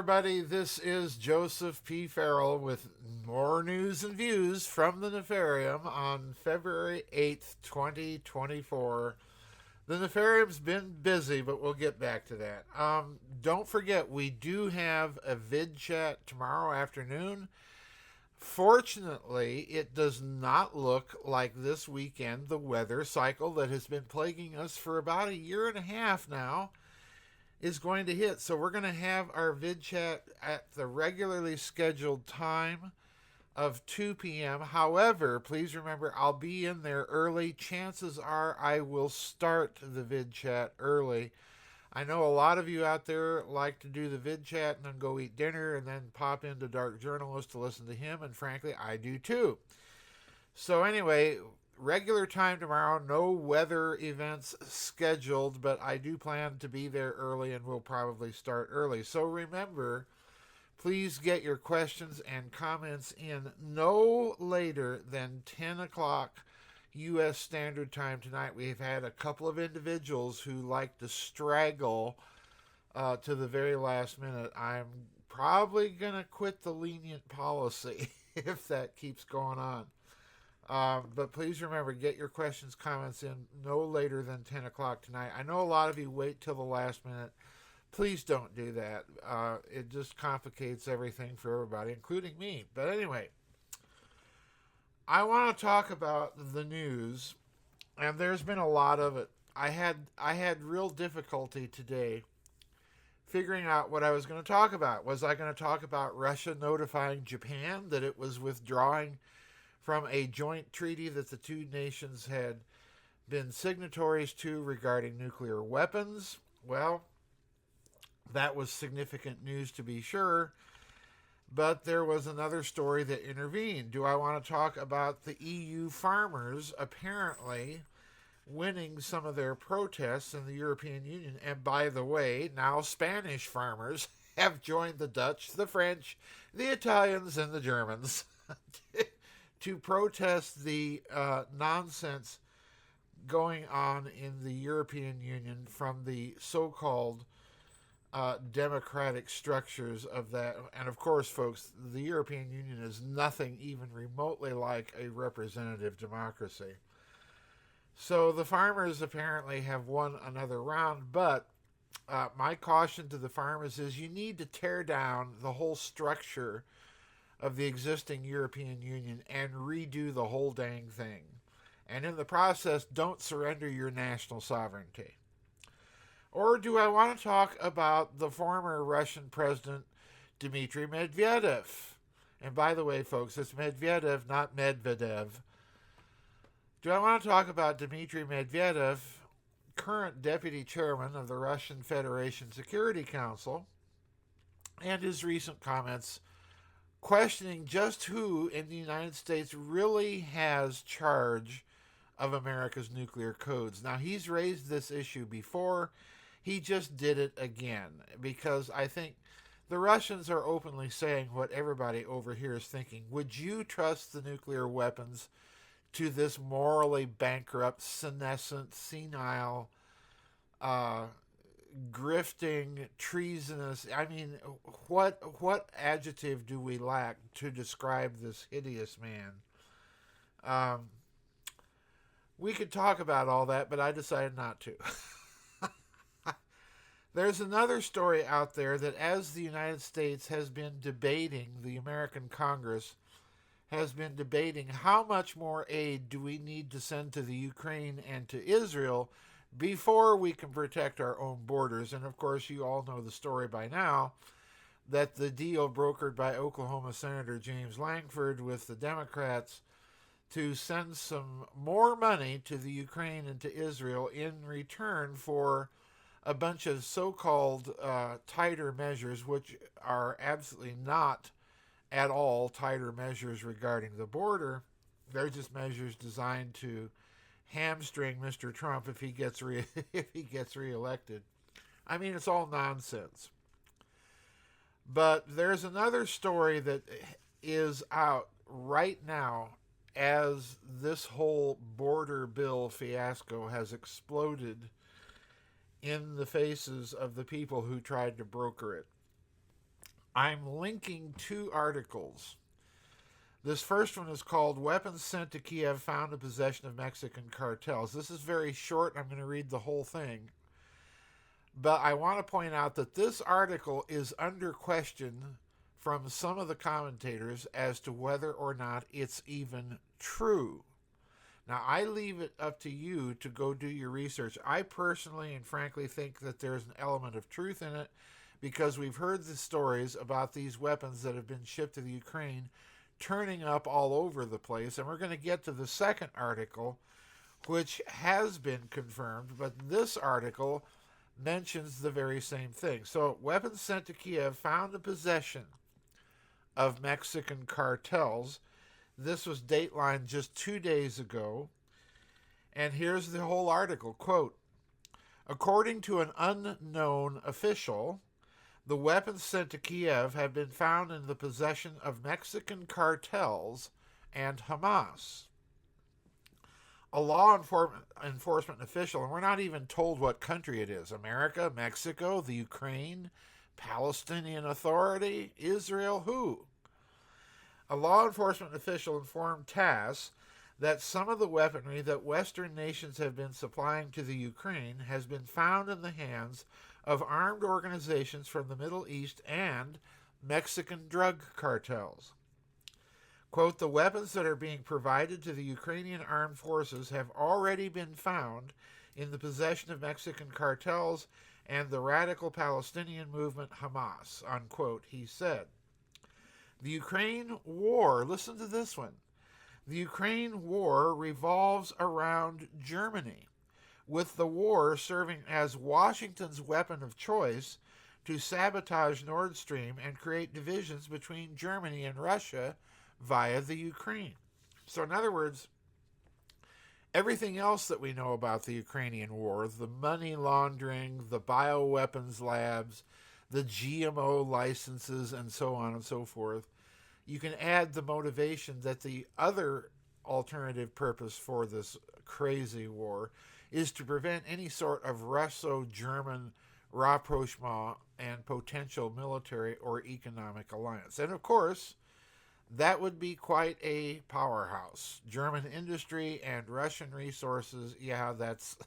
everybody. This is Joseph P. Farrell with more news and views from the Nefarium on February 8th, 2024. The Nefarium's been busy, but we'll get back to that. Don't forget, we do have a vid chat tomorrow afternoon. Fortunately, it does not look like this weekend the weather cycle that has been plaguing us for about a year and a half now is going to hit. So we're going to have our vid chat at the regularly scheduled time of 2 p.m. However, please remember I'll be in there early. Chances are I will start the vid chat early. I know a lot of you out there like to do the vid chat and then go eat dinner and then pop into Dark Journalist to listen to him, and frankly, I do too. So anyway, regular time tomorrow, no weather events scheduled, but I do plan to be there early and we'll probably start early. So remember, please get your questions and comments in no later than 10 o'clock U.S. Standard Time tonight. We've had a couple of individuals who like to straggle to the very last minute. I'm probably going to quit the lenient policy if that keeps going on. But please remember, get your questions, comments in no later than 10 o'clock tonight. I know a lot of you wait till the last minute. Please don't do that. It just complicates everything for everybody, including me. But anyway, I want to talk about the news, and there's been a lot of it. I had real difficulty today figuring out what I was going to talk about. Was I going to talk about Russia notifying Japan that it was withdrawing from a joint treaty that the two nations had been signatories to regarding nuclear weapons? Well, that was significant news to be sure, but there was another story that intervened. Do I want to talk about the EU farmers apparently winning some of their protests in the European Union? And by the way, now Spanish farmers have joined the Dutch, the French, the Italians, and the Germans to protest the nonsense going on in the European Union from the so-called democratic structures of that. And of course, folks, the European Union is nothing even remotely like a representative democracy. So the farmers apparently have won another round, but my caution to the farmers is you need to tear down the whole structure of the existing European Union and redo the whole dang thing. And in the process, don't surrender your national sovereignty. Or do I want to talk about the former Russian President Dmitry Medvedev? And by the way, folks, it's Medvedev, not Medvedev. Do I want to talk about Dmitry Medvedev, current deputy chairman of the Russian Federation Security Council, and his recent comments questioning just who in the United States really has charge of America's nuclear codes? Now, he's raised this issue before. He just did it again because I think the Russians are openly saying what everybody over here is thinking. Would you trust the nuclear weapons to this morally bankrupt, senescent, senile, grifting, treasonous? I mean, what adjective do we lack to describe this hideous man? We could talk about all that, but I decided not to. There's another story out there that as the United States has been debating, the American Congress has been debating how much more aid do we need to send to the Ukraine and to Israel before we can protect our own borders. And of course, you all know the story by now that the deal brokered by Oklahoma Senator James Langford with the Democrats to send some more money to the Ukraine and to Israel in return for a bunch of so-called tighter measures, which are absolutely not at all tighter measures regarding the border. They're just measures designed to hamstring Mr. Trump if he gets reelected. I mean, it's all nonsense. But there's another story that is out right now as this whole border bill fiasco has exploded in the faces of the people who tried to broker it. I'm linking two articles. This first one is called Weapons Sent to Kiev Found in Possession of Mexican Cartels. This is very short. I'm going to read the whole thing. But I want to point out that this article is under question from some of the commentators as to whether or not it's even true. Now, I leave it up to you to go do your research. I personally and frankly think that there's an element of truth in it because we've heard the stories about these weapons that have been shipped to the Ukraine turning up all over the place. And we're going to get to the second article, which has been confirmed, but this article mentions the very same thing. So, weapons sent to Kiev found in possession of Mexican cartels. This was datelined just 2 days ago. And here's the whole article. Quote, according to an unknown official, the weapons sent to Kiev have been found in the possession of Mexican cartels and Hamas. A law enforcement official, and we're not even told what country it is. America, Mexico, the Ukraine, Palestinian Authority, Israel, who? A law enforcement official informed TASS that some of the weaponry that Western nations have been supplying to the Ukraine has been found in the hands of armed organizations from the Middle East and Mexican drug cartels. Quote, the weapons that are being provided to the Ukrainian armed forces have already been found in the possession of Mexican cartels and the radical Palestinian movement Hamas, unquote, he said. The Ukraine war, listen to this one, the Ukraine war revolves around Germany, with the war serving as Washington's weapon of choice to sabotage Nord Stream and create divisions between Germany and Russia via the Ukraine. So in other words, everything else that we know about the Ukrainian war, the money laundering, the bioweapons labs, the GMO licenses, and so on and so forth, you can add the motivation that the other alternative purpose for this crazy war is to prevent any sort of Russo-German rapprochement and potential military or economic alliance. And of course, that would be quite a powerhouse. German industry and Russian resources, yeah, that's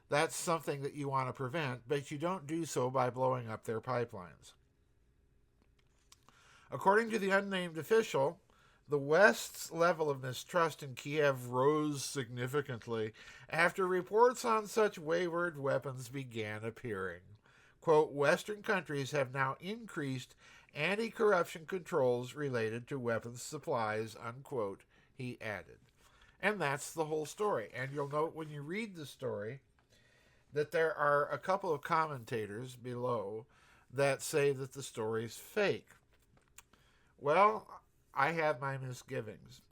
that's something that you want to prevent, but you don't do so by blowing up their pipelines. According to the unnamed official, the West's level of mistrust in Kiev rose significantly after reports on such wayward weapons began appearing. Quote, Western countries have now increased anti-corruption controls related to weapons supplies, unquote, he added. And that's the whole story. And you'll note when you read the story that there are a couple of commentators below that say that the story's fake. Well, I have my misgivings.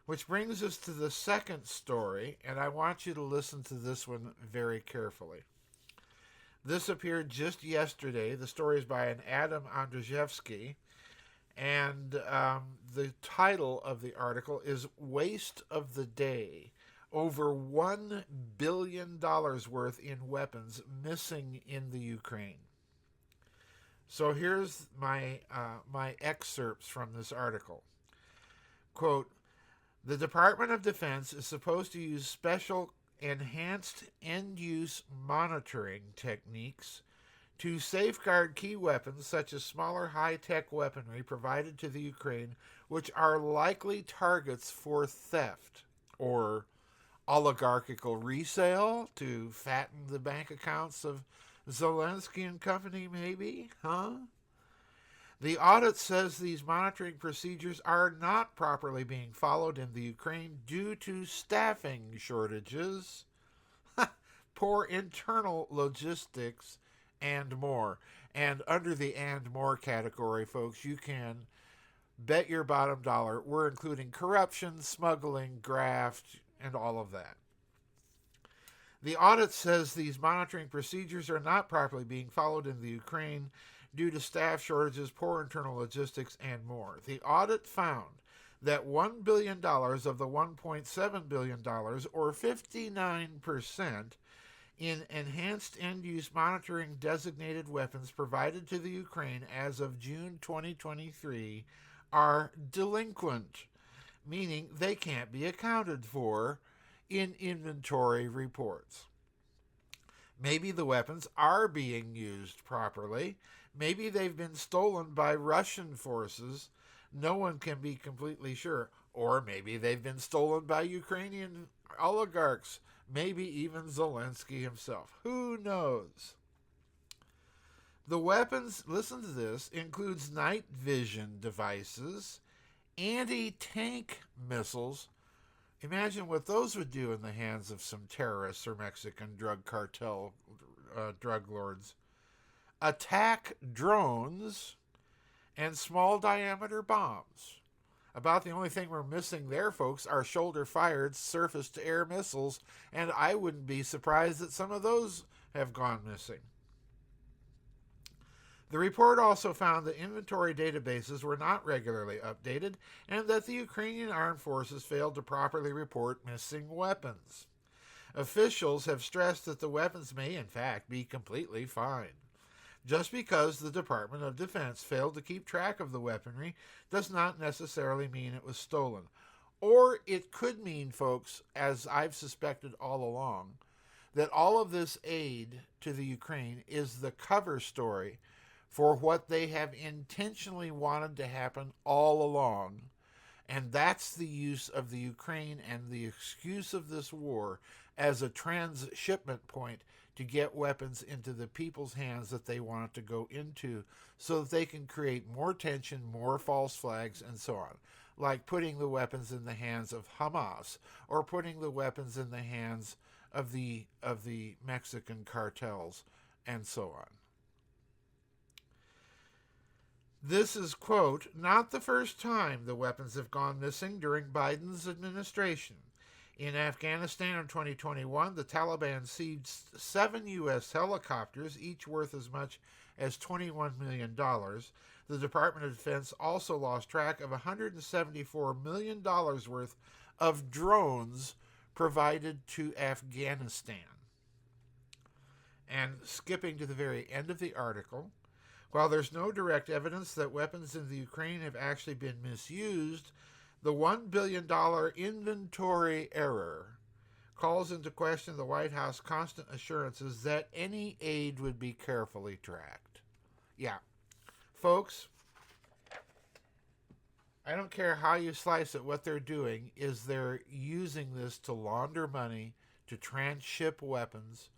Which brings us to the second story, and I want you to listen to this one very carefully. This appeared just yesterday. The story is by an Adam Andrzejewski, and the title of the article is Waste of the Day. Over $1 billion worth in weapons missing in the Ukraine. So here's my excerpts from this article. Quote, the Department of Defense is supposed to use special enhanced end-use monitoring techniques to safeguard key weapons such as smaller high-tech weaponry provided to the Ukraine, which are likely targets for theft or oligarchical resale to fatten the bank accounts of Zelensky and company, maybe? Huh? The audit says these monitoring procedures are not properly being followed in the Ukraine due to staffing shortages, poor internal logistics, and more. And under the and more category, folks, you can bet your bottom dollar we're including corruption, smuggling, graft, and all of that. The audit says these monitoring procedures are not properly being followed in the Ukraine due to staff shortages, poor internal logistics, and more. The audit found that $1 billion of the $1.7 billion, or 59%, in enhanced end-use monitoring designated weapons provided to the Ukraine as of June 2023 are delinquent, meaning they can't be accounted for in inventory reports. Maybe the weapons are being used properly. Maybe they've been stolen by Russian forces. No one can be completely sure. Or maybe they've been stolen by Ukrainian oligarchs. Maybe even Zelensky himself. Who knows? The weapons, listen to this, includes night vision devices, anti-tank missiles. Imagine what those would do in the hands of some terrorists or Mexican drug cartel drug lords. Attack drones and small diameter bombs. About the only thing we're missing there, folks, are shoulder-fired surface-to-air missiles, and I wouldn't be surprised that some of those have gone missing. The report also found that inventory databases were not regularly updated and that the Ukrainian armed forces failed to properly report missing weapons. Officials have stressed that the weapons may, in fact, be completely fine. Just because the Department of Defense failed to keep track of the weaponry does not necessarily mean it was stolen. Or it could mean, folks, as I've suspected all along, that all of this aid to the Ukraine is the cover story for what they have intentionally wanted to happen all along. And that's the use of the Ukraine and the excuse of this war as a transshipment point to get weapons into the people's hands that they want it to go into so that they can create more tension, more false flags, and so on. Like putting the weapons in the hands of Hamas or putting the weapons in the hands of the Mexican cartels and so on. This is, quote, not the first time the weapons have gone missing during Biden's administration. In Afghanistan in 2021, the Taliban seized 7 U.S. helicopters, each worth as much as $21 million. The Department of Defense also lost track of $174 million worth of drones provided to Afghanistan. And skipping to the very end of the article, while there's no direct evidence that weapons in the Ukraine have actually been misused, the $1 billion inventory error calls into question the White House constant assurances that any aid would be carefully tracked. Yeah. Folks, I don't care how you slice it, what they're doing is they're using this to launder money, to transship weapons.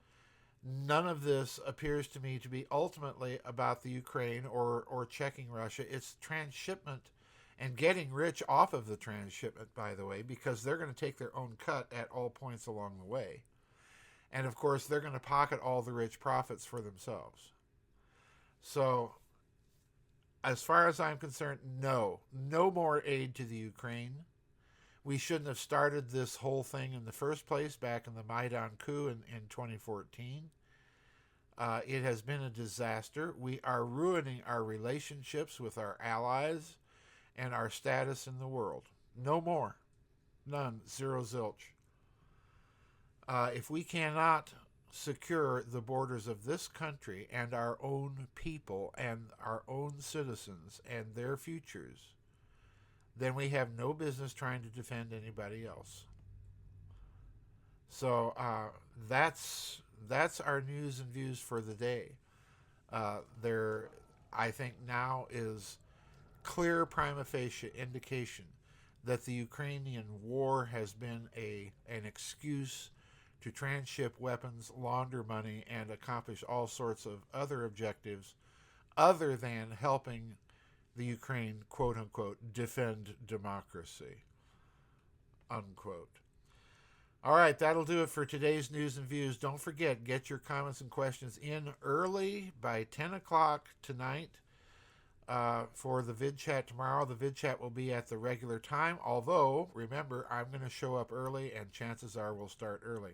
None of this appears to me to be ultimately about the Ukraine or checking Russia. It's transshipment and getting rich off of the transshipment, by the way, because they're going to take their own cut at all points along the way. And, of course, they're going to pocket all the rich profits for themselves. So, as far as I'm concerned, no more aid to the Ukraine. We shouldn't have started this whole thing in the first place back in the Maidan coup in 2014. It has been a disaster. We are ruining our relationships with our allies and our status in the world. No more. None. Zero zilch. If we cannot secure the borders of this country and our own people and our own citizens and their futures, then we have no business trying to defend anybody else. So that's our news and views for the day. There, I think now is clear prima facie indication that the Ukrainian war has been an excuse to transship weapons, launder money, and accomplish all sorts of other objectives other than helping the Ukraine, quote unquote, defend democracy, unquote. All right, that'll do it for today's news and views. Don't forget, get your comments and questions in early by 10 o'clock tonight for the vid chat tomorrow. The vid chat will be at the regular time, although, remember, I'm going to show up early and chances are we'll start early.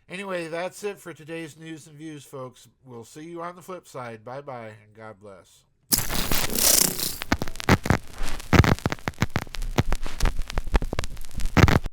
Anyway, that's it for today's news and views, folks. We'll see you on the flip side. Bye-bye, and God bless.